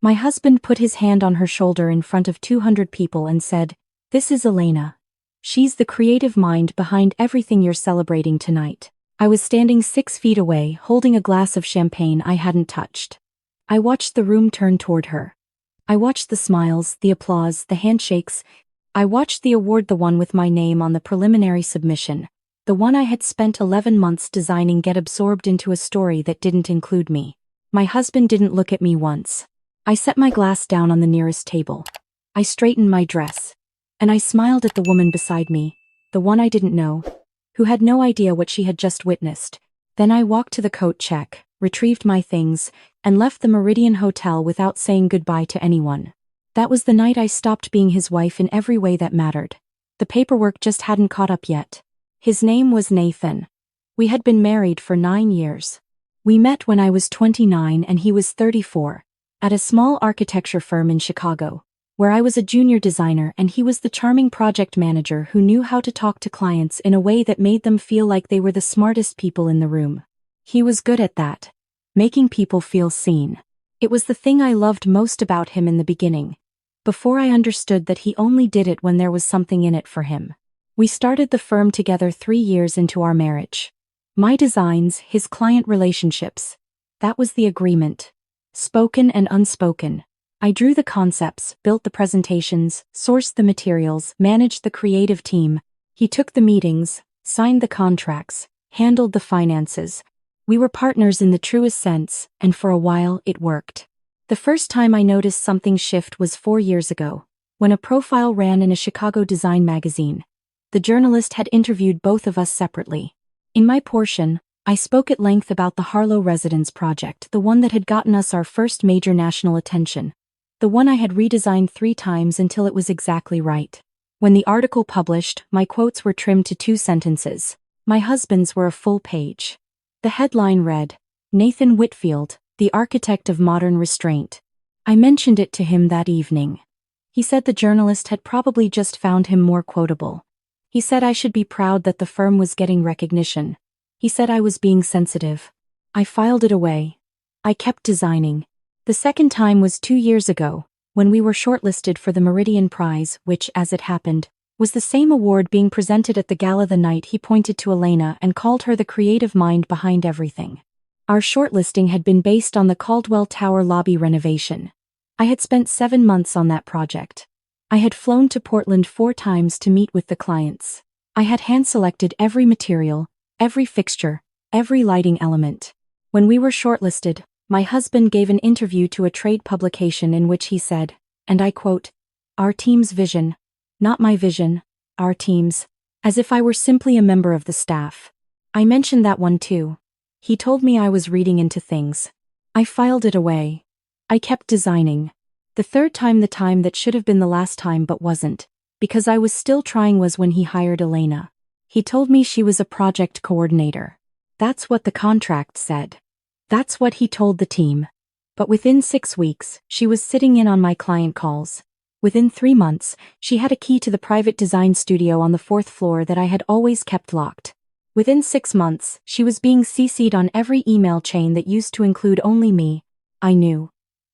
My husband put his hand on her shoulder in front of 200 people and said, "This is Elena. She's the creative mind behind everything you're celebrating tonight." I was standing 6 feet away, holding a glass of champagne I hadn't touched. I watched the room turn toward her. I watched the smiles, the applause, the handshakes. I watched the award, the one with my name on the preliminary submission. The one I had spent 11 months designing, get absorbed into a story that didn't include me. My husband didn't look at me once. I set my glass down on the nearest table. I straightened my dress. And I smiled at the woman beside me, the one I didn't know, who had no idea what she had just witnessed. Then I walked to the coat check, retrieved my things, and left the Meridian Hotel without saying goodbye to anyone. That was the night I stopped being his wife in every way that mattered. The paperwork just hadn't caught up yet. His name was Nathan. We had been married for 9 years. We met when I was 29 and he was 34, at a small architecture firm in Chicago, where I was a junior designer and he was the charming project manager who knew how to talk to clients in a way that made them feel like they were the smartest people in the room. He was good at that, making people feel seen. It was the thing I loved most about him in the beginning, before I understood that he only did it when there was something in it for him. We started the firm together 3 years into our marriage. My designs, his client relationships. That was the agreement. Spoken and unspoken. I drew the concepts, built the presentations, sourced the materials, managed the creative team. He took the meetings, signed the contracts, handled the finances. We were partners in the truest sense, and for a while it worked. The first time I noticed something shift was 4 years ago, when a profile ran in a Chicago design magazine. The journalist had interviewed both of us separately. In my portion, I spoke at length about the Harlow Residence project, the one that had gotten us our first major national attention. The one I had redesigned 3 times until it was exactly right. When the article published, my quotes were trimmed to 2 sentences. My husband's were a full page. The headline read, "Nathan Whitfield, the architect of modern restraint." I mentioned it to him that evening. He said the journalist had probably just found him more quotable. He said I should be proud that the firm was getting recognition. He said I was being sensitive. I filed it away. I kept designing. The second time was 2 years ago, when we were shortlisted for the Meridian Prize, which, as it happened, was the same award being presented at the gala the night he pointed to Elena and called her the creative mind behind everything. Our shortlisting had been based on the Caldwell Tower lobby renovation. I had spent 7 months on that project. I had flown to Portland 4 times to meet with the clients. I had hand-selected every material, every fixture, every lighting element. When we were shortlisted, my husband gave an interview to a trade publication in which he said, and I quote, "Our team's vision, not my vision, our team's," as if I were simply a member of the staff. I mentioned that one too. He told me I was reading into things. I filed it away. I kept designing. The third time, the time that should have been the last time but wasn't, because I was still trying, was when he hired Elena. He told me she was a project coordinator. That's what the contract said. That's what he told the team. But within 6 weeks, she was sitting in on my client calls. Within 3 months, she had a key to the private design studio on the 4th floor that I had always kept locked. Within 6 months, she was being CC'd on every email chain that used to include only me. I knew.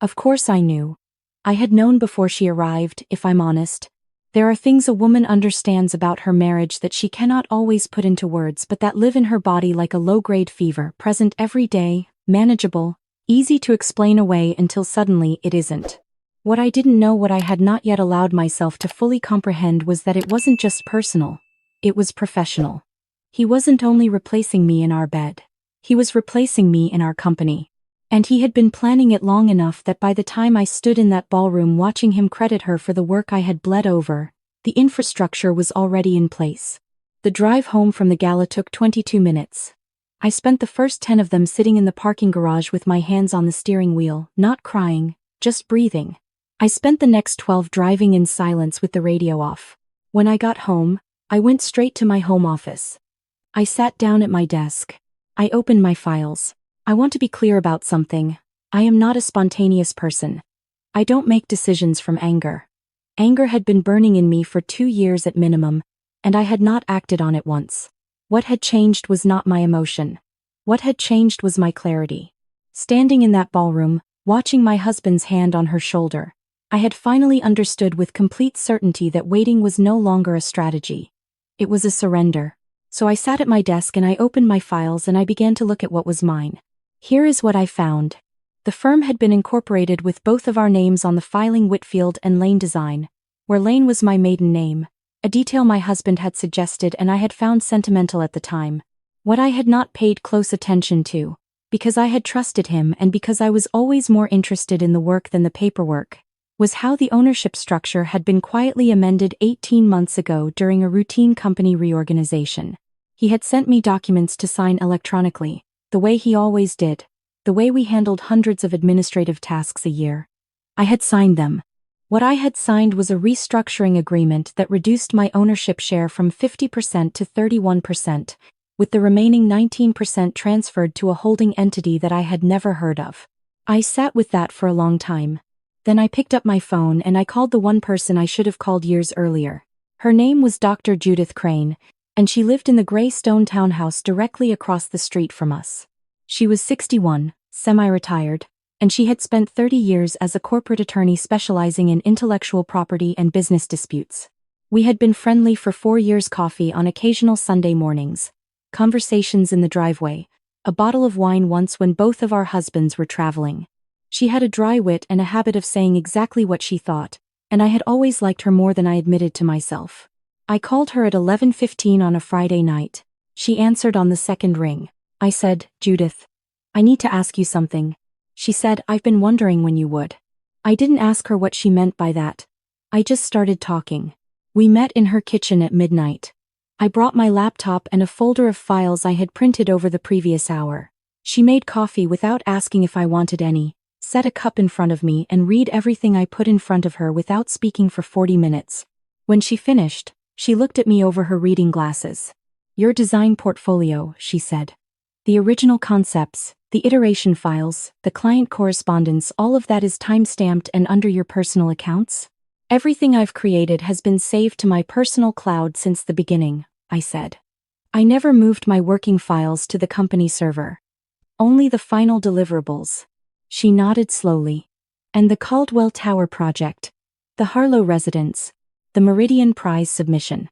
Of course I knew. I had known before she arrived, if I'm honest. There are things a woman understands about her marriage that she cannot always put into words, but that live in her body like a low-grade fever, present every day, manageable, easy to explain away until suddenly it isn't. What I didn't know, what I had not yet allowed myself to fully comprehend, was that it wasn't just personal. It was professional. He wasn't only replacing me in our bed. He was replacing me in our company. And he had been planning it long enough that by the time I stood in that ballroom watching him credit her for the work I had bled over, the infrastructure was already in place. The drive home from the gala took 22 minutes. I spent the first 10 of them sitting in the parking garage with my hands on the steering wheel, not crying, just breathing. I spent the next 12 driving in silence with the radio off. When I got home, I went straight to my home office. I sat down at my desk. I opened my files. I want to be clear about something. I am not a spontaneous person. I don't make decisions from anger. Anger had been burning in me for 2 years at minimum, and I had not acted on it once. What had changed was not my emotion. What had changed was my clarity. Standing in that ballroom, Watching my husband's hand on her shoulder, I had finally understood with complete certainty that waiting was no longer a strategy. It was a surrender. So I sat at my desk and I opened my files and I began to look at what was mine. Here is what I found. The firm had been incorporated with both of our names on the filing, Whitfield and Lane Design, where Lane was my maiden name, a detail my husband had suggested and I had found sentimental at the time. What I had not paid close attention to, because I had trusted him and because I was always more interested in the work than the paperwork, was how the ownership structure had been quietly amended 18 months ago during a routine company reorganization. He had sent me documents to sign electronically, the way he always did, the way we handled hundreds of administrative tasks a year. I had signed them. What I had signed was a restructuring agreement that reduced my ownership share from 50% to 31%, with the remaining 19% transferred to a holding entity that I had never heard of. I sat with that for a long time. Then I picked up my phone and I called the one person I should have called years earlier. Her name was Dr. Judith Crane, and she lived in the gray stone townhouse directly across the street from us. She was 61, semi-retired, and she had spent 30 years as a corporate attorney specializing in intellectual property and business disputes. We had been friendly for 4 years, coffee on occasional Sunday mornings, conversations in the driveway, a bottle of wine once when both of our husbands were traveling. She had a dry wit and a habit of saying exactly what she thought, and I had always liked her more than I admitted to myself. I called her at 11:15 on a Friday night. She answered on the second ring. I said, "Judith, I need to ask you something." She said, "I've been wondering when you would." I didn't ask her what she meant by that. I just started talking. We met in her kitchen at midnight. I brought my laptop and a folder of files I had printed over the previous hour. She made coffee without asking if I wanted any, set a cup in front of me and read everything I put in front of her without speaking for 40 minutes. When she finished, she looked at me over her reading glasses. "Your design portfolio," she said. "The original concepts, the iteration files, the client correspondence, all of that is time-stamped and under your personal accounts?" "Everything I've created has been saved to my personal cloud since the beginning," I said. "I never moved my working files to the company server. Only the final deliverables." She nodded slowly. "And the Caldwell Tower project, the Harlow residence, the Meridian Prize submission.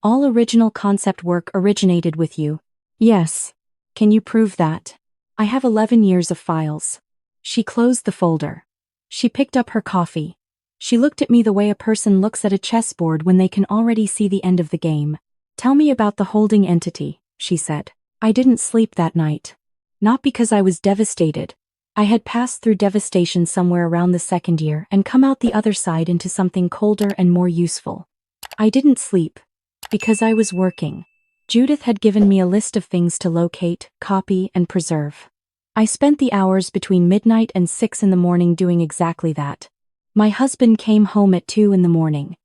All original concept work originated with you." "Yes. Can you prove that?" "I have 11 years of files." She closed the folder. She picked up her coffee. She looked at me the way a person looks at a chessboard when they can already see the end of the game. "Tell me about the holding entity," she said. I didn't sleep that night. Not because I was devastated. I had passed through devastation somewhere around the second year and come out the other side into something colder and more useful. I didn't sleep because I was working. Judith had given me a list of things to locate, copy, and preserve. I spent the hours between midnight and 6 in the morning doing exactly that. My husband came home at 2 in the morning.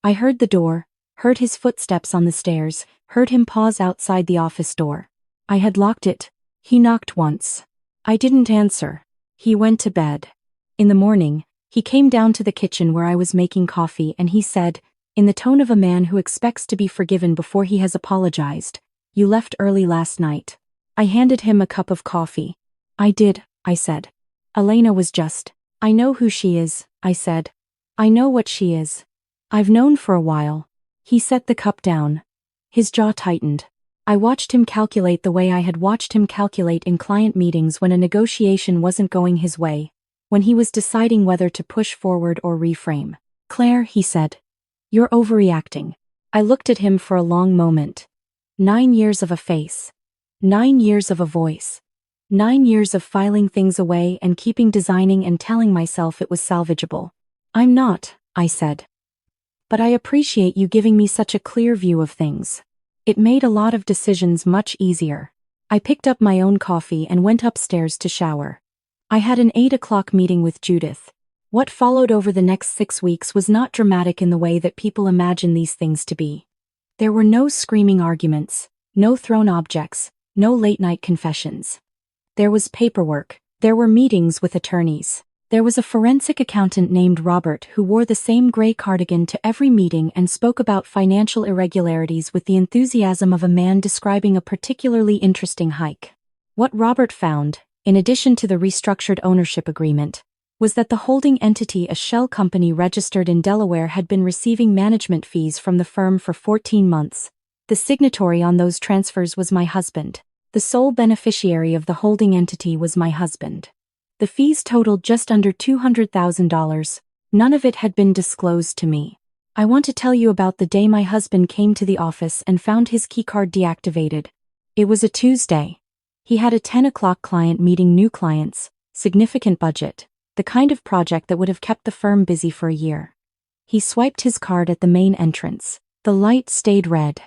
I heard the door, heard his footsteps on the stairs, heard him pause outside the office door. I had locked it. He knocked once. I didn't answer. He went to bed. In the morning, he came down to the kitchen where I was making coffee and he said, in the tone of a man who expects to be forgiven before he has apologized, "You left early last night." I handed him a cup of coffee. "I did," I said. "Elena was just." "I know who she is," I said. "I know what she is. I've known for a while." He set the cup down. His jaw tightened. I watched him calculate the way I had watched him calculate in client meetings when a negotiation wasn't going his way, when he was deciding whether to push forward or reframe. "Claire," he said, "you're overreacting." I looked at him for a long moment. 9 years of a face. 9 years of a voice. 9 years of filing things away and keeping designing and telling myself it was salvageable. "I'm not," I said. "But I appreciate you giving me such a clear view of things. It made a lot of decisions much easier." I picked up my own coffee and went upstairs to shower. I had an 8 o'clock meeting with Judith. What followed over the next 6 weeks was not dramatic in the way that people imagine these things to be. There were no screaming arguments, no thrown objects, no late-night confessions. There was paperwork. There were meetings with attorneys. There was a forensic accountant named Robert who wore the same gray cardigan to every meeting and spoke about financial irregularities with the enthusiasm of a man describing a particularly interesting hike. What Robert found, in addition to the restructured ownership agreement, was that the holding entity, a shell company registered in Delaware, had been receiving management fees from the firm for 14 months. The signatory on those transfers was my husband. The sole beneficiary of the holding entity was my husband. The fees totaled just under $200,000. None of it had been disclosed to me. I want to tell you about the day my husband came to the office and found his keycard deactivated. It was a Tuesday. He had a 10 o'clock client meeting, new clients, significant budget, the kind of project that would have kept the firm busy for a year. He swiped his card at the main entrance. The light stayed red.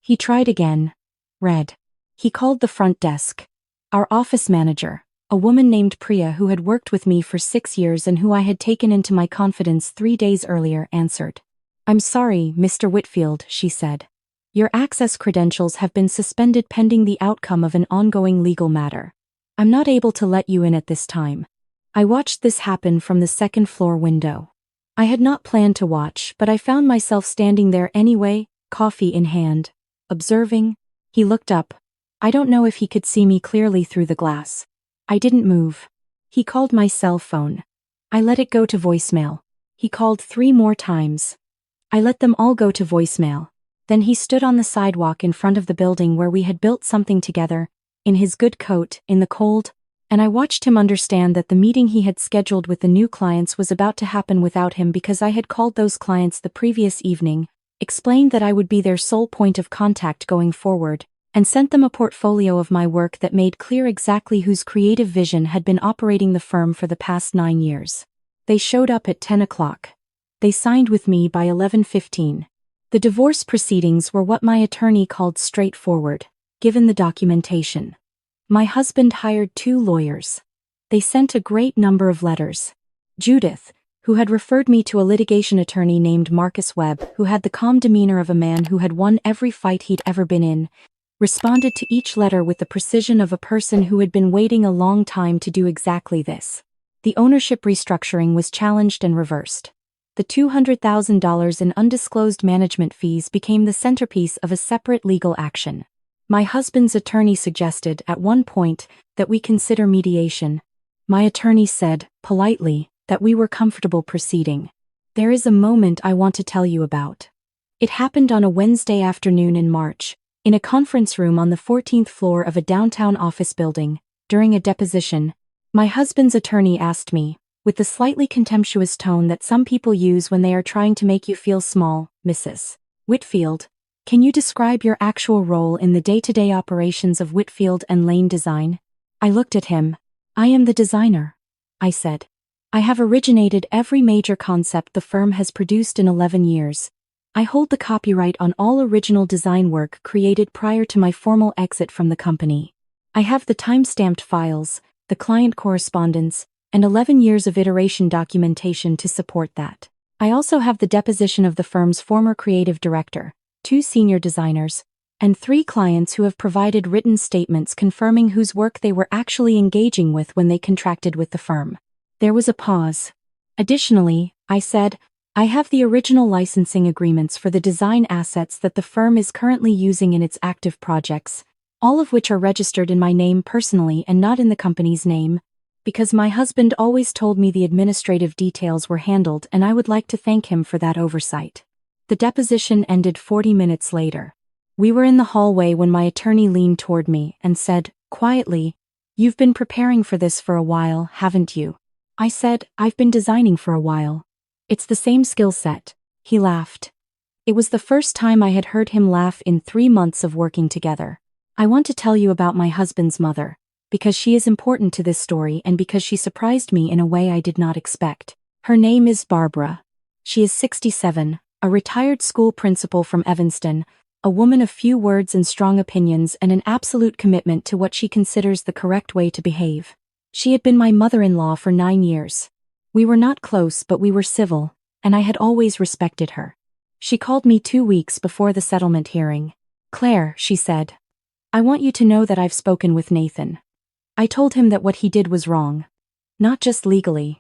He tried again. Red. He called the front desk. Our office manager, a woman named Priya who had worked with me for 6 years and who I had taken into my confidence 3 days earlier, answered. "I'm sorry, Mr. Whitfield," she said. "Your access credentials have been suspended pending the outcome of an ongoing legal matter. I'm not able to let you in at this time." I watched this happen from the second-floor window. I had not planned to watch, but I found myself standing there anyway, coffee in hand, observing. He looked up. I don't know if he could see me clearly through the glass. I didn't move. He called my cell phone. I let it go to voicemail. He called 3 more times. I let them all go to voicemail. Then he stood on the sidewalk in front of the building where we had built something together, in his good coat, in the cold, and I watched him understand that the meeting he had scheduled with the new clients was about to happen without him because I had called those clients the previous evening, explained that I would be their sole point of contact going forward, and sent them a portfolio of my work that made clear exactly whose creative vision had been operating the firm for the past 9 years. They showed up at 10 o'clock. They signed with me by 11:15. The divorce proceedings were what my attorney called straightforward, given the documentation. My husband hired 2 lawyers. They sent a great number of letters. Judith, who had referred me to a litigation attorney named Marcus Webb, who had the calm demeanor of a man who had won every fight he'd ever been in, responded to each letter with the precision of a person who had been waiting a long time to do exactly this. The ownership restructuring was challenged and reversed. The $200,000 in undisclosed management fees became the centerpiece of a separate legal action. My husband's attorney suggested, at one point, that we consider mediation. My attorney said, politely, that we were comfortable proceeding. There is a moment I want to tell you about. It happened on a Wednesday afternoon in March, in a conference room on the 14th floor of a downtown office building. During a deposition, my husband's attorney asked me, with the slightly contemptuous tone that some people use when they are trying to make you feel small, "Mrs. Whitfield, can you describe your actual role in the day-to-day operations of Whitfield and Lane Design?" I looked at him. "I am the designer," I said. "I have originated every major concept the firm has produced in 11 years. I hold the copyright on all original design work created prior to my formal exit from the company. I have the time-stamped files, the client correspondence, and 11 years of iteration documentation to support that. I also have the deposition of the firm's former creative director, 2 senior designers, and 3 clients who have provided written statements confirming whose work they were actually engaging with when they contracted with the firm." There was a pause. "Additionally," I said, "I have the original licensing agreements for the design assets that the firm is currently using in its active projects, all of which are registered in my name personally and not in the company's name, because my husband always told me the administrative details were handled and I would like to thank him for that oversight." The deposition ended 40 minutes later. We were in the hallway when my attorney leaned toward me and said, quietly, "You've been preparing for this for a while, haven't you?" I said, "I've been designing for a while." "It's the same skill set." He laughed. It was the first time I had heard him laugh in 3 months of working together. "I want to tell you about my husband's mother, because she is important to this story and because she surprised me in a way I did not expect. Her name is Barbara. She is 67, a retired school principal from Evanston, a woman of few words and strong opinions and an absolute commitment to what she considers the correct way to behave. She had been my mother-in-law for 9 years. We were not close, but we were civil, and I had always respected her. She called me 2 weeks before the settlement hearing. "Claire," she said, "I want you to know that I've spoken with Nathan. I told him that what he did was wrong. Not just legally.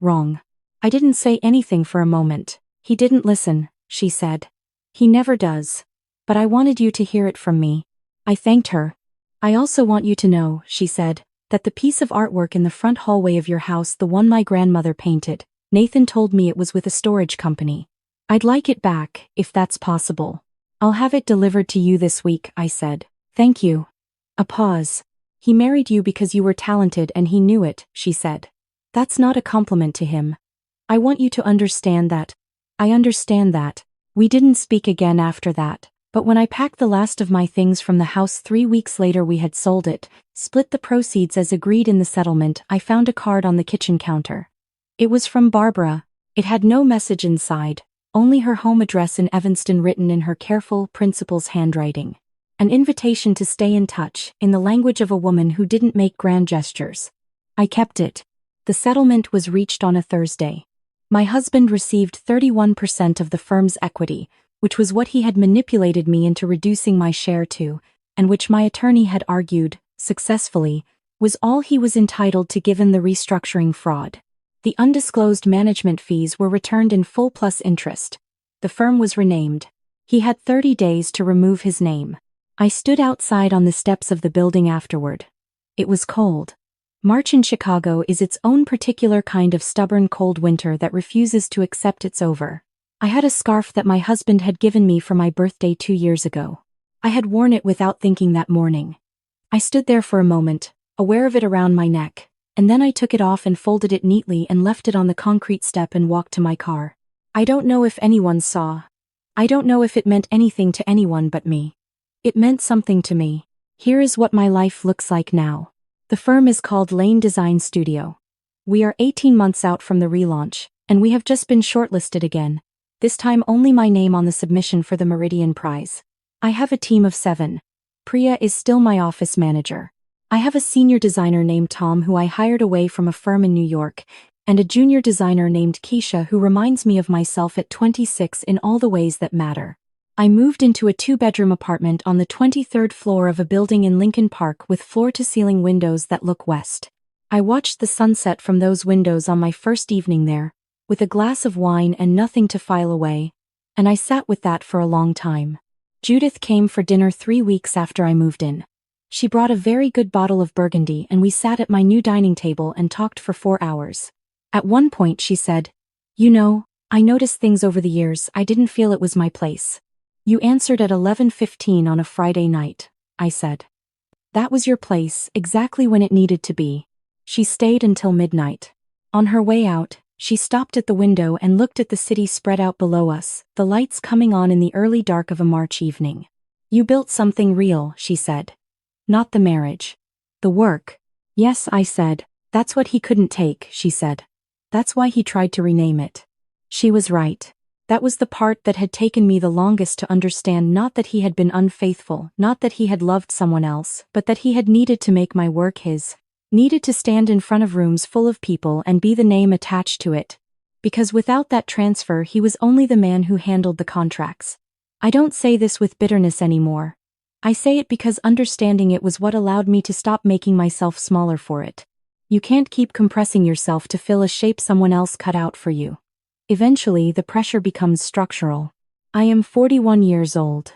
Wrong." I didn't say anything for a moment. "He didn't listen," she said. "He never does. But I wanted you to hear it from me." I thanked her. "I also want you to know," she said, That the piece of artwork in the front hallway of your house, the one my grandmother painted, Nathan told me it was with a storage company. I'd like it back, if that's possible. I'll have it delivered to you this week, I said. Thank you. A pause. He married you because you were talented and he knew it, she said. That's not a compliment to him. I want you to understand that. I understand that. We didn't speak again after that, but when I packed the last of my things from the house 3 weeks later, we had sold it, split the proceeds as agreed in the settlement. I found a card on the kitchen counter. It was from Barbara. It had no message inside, only her home address in Evanston written in her careful, principal's handwriting. An invitation to stay in touch, in the language of a woman who didn't make grand gestures. I kept it. The settlement was reached on a Thursday. My husband received 31% of the firm's equity, which was what he had manipulated me into reducing my share to, and which my attorney had argued, successfully, was all he was entitled to given the restructuring fraud. The undisclosed management fees were returned in full plus interest. The firm was renamed. He had 30 days to remove his name. I stood outside on the steps of the building afterward. It was cold. March in Chicago is its own particular kind of stubborn cold winter that refuses to accept it's over. I had a scarf that my husband had given me for my birthday 2 years ago. I had worn it without thinking that morning. I stood there for a moment, aware of it around my neck, and then I took it off and folded it neatly and left it on the concrete step and walked to my car. I don't know if anyone saw. I don't know if it meant anything to anyone but me. It meant something to me. Here is what my life looks like now. The firm is called Lane Design Studio. We are 18 months out from the relaunch, and we have just been shortlisted again. This time only my name on the submission for the Meridian Prize. I have a team of 7. Priya is still my office manager. I have a senior designer named Tom who I hired away from a firm in New York, and a junior designer named Keisha who reminds me of myself at 26 in all the ways that matter. I moved into a 2-bedroom apartment on the 23rd floor of a building in Lincoln Park with floor-to-ceiling windows that look west. I watched the sunset from those windows on my first evening there, with a glass of wine and nothing to file away, and I sat with that for a long time. Judith came for dinner 3 weeks after I moved in. She brought a very good bottle of Burgundy and we sat at my new dining table and talked for 4 hours. At one point she said, "You know, I noticed things over the years. I didn't feel it was my place." "You answered at 11:15 on a Friday night," I said. "That was your place, exactly when it needed to be." She stayed until midnight. On her way out, she stopped at the window and looked at the city spread out below us, the lights coming on in the early dark of a March evening. "You built something real," she said. "Not the marriage. The work." "Yes," I said. "That's what he couldn't take," she said. "That's why he tried to rename it." She was right. That was the part that had taken me the longest to understand, not that he had been unfaithful, not that he had loved someone else, but that he had needed to make my work his, needed to stand in front of rooms full of people and be the name attached to it. Because without that transfer he was only the man who handled the contracts. I don't say this with bitterness anymore. I say it because understanding it was what allowed me to stop making myself smaller for it. You can't keep compressing yourself to fill a shape someone else cut out for you. Eventually, the pressure becomes structural. I am 41 years old.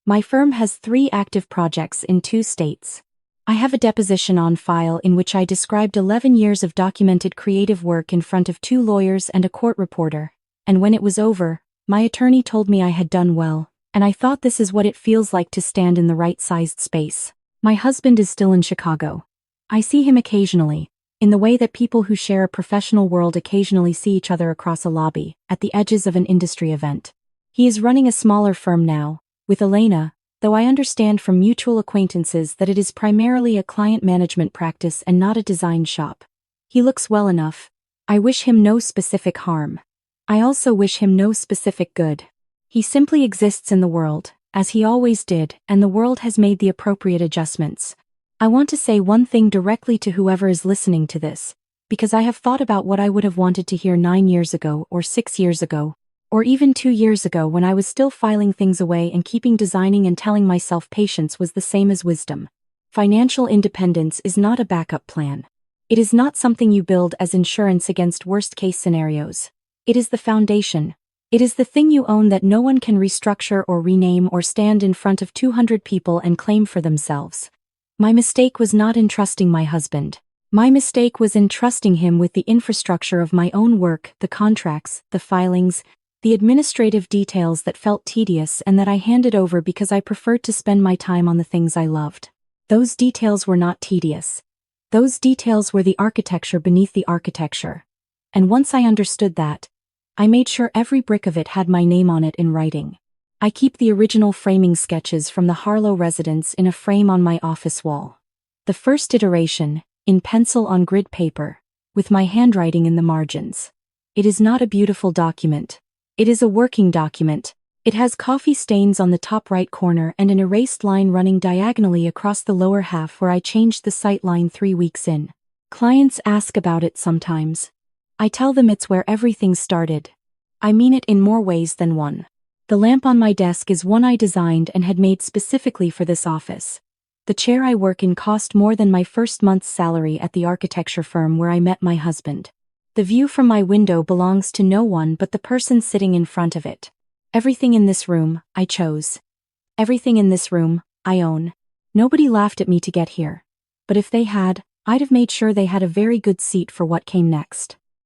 My firm has 3 active projects in 2 states. I have a deposition on file in which I described 11 years of documented creative work in front of 2 lawyers and a court reporter, and when it was over, my attorney told me I had done well, and I thought this is what it feels like to stand in the right-sized space. My husband is still in Chicago. I see him occasionally, in the way that people who share a professional world occasionally see each other across a lobby, at the edges of an industry event. He is running a smaller firm now, with Elena, though I understand from mutual acquaintances that it is primarily a client management practice and not a design shop. He looks well enough. I wish him no specific harm. I also wish him no specific good. He simply exists in the world, as he always did, and the world has made the appropriate adjustments. I want to say one thing directly to whoever is listening to this, because I have thought about what I would have wanted to hear 9 years ago or 6 years ago, or even 2 years ago when I was still filing things away and keeping designing and telling myself patience was the same as wisdom. Financial independence is not a backup plan. It is not something you build as insurance against worst-case scenarios. It is the foundation. It is the thing you own that no one can restructure or rename or stand in front of 200 people and claim for themselves. My mistake was not in trusting my husband. My mistake was in trusting him with the infrastructure of my own work, the contracts, the filings, the administrative details that felt tedious and that I handed over because I preferred to spend my time on the things I loved. Those details were not tedious. Those details were the architecture beneath the architecture. And once I understood that, I made sure every brick of it had my name on it in writing. I keep the original framing sketches from the Harlow residence in a frame on my office wall. The first iteration, in pencil on grid paper, with my handwriting in the margins. It is not a beautiful document. It is a working document. It has coffee stains on the top right corner and an erased line running diagonally across the lower half where I changed the sight line 3 weeks in. Clients ask about it sometimes. I tell them it's where everything started. I mean it in more ways than one. The lamp on my desk is one I designed and had made specifically for this office. The chair I work in cost more than my first month's salary at the architecture firm where I met my husband. The view from my window belongs to no one but the person sitting in front of it. Everything in this room, I chose. Everything in this room, I own. Nobody laughed at me to get here. But if they had, I'd have made sure they had a very good seat for what came next.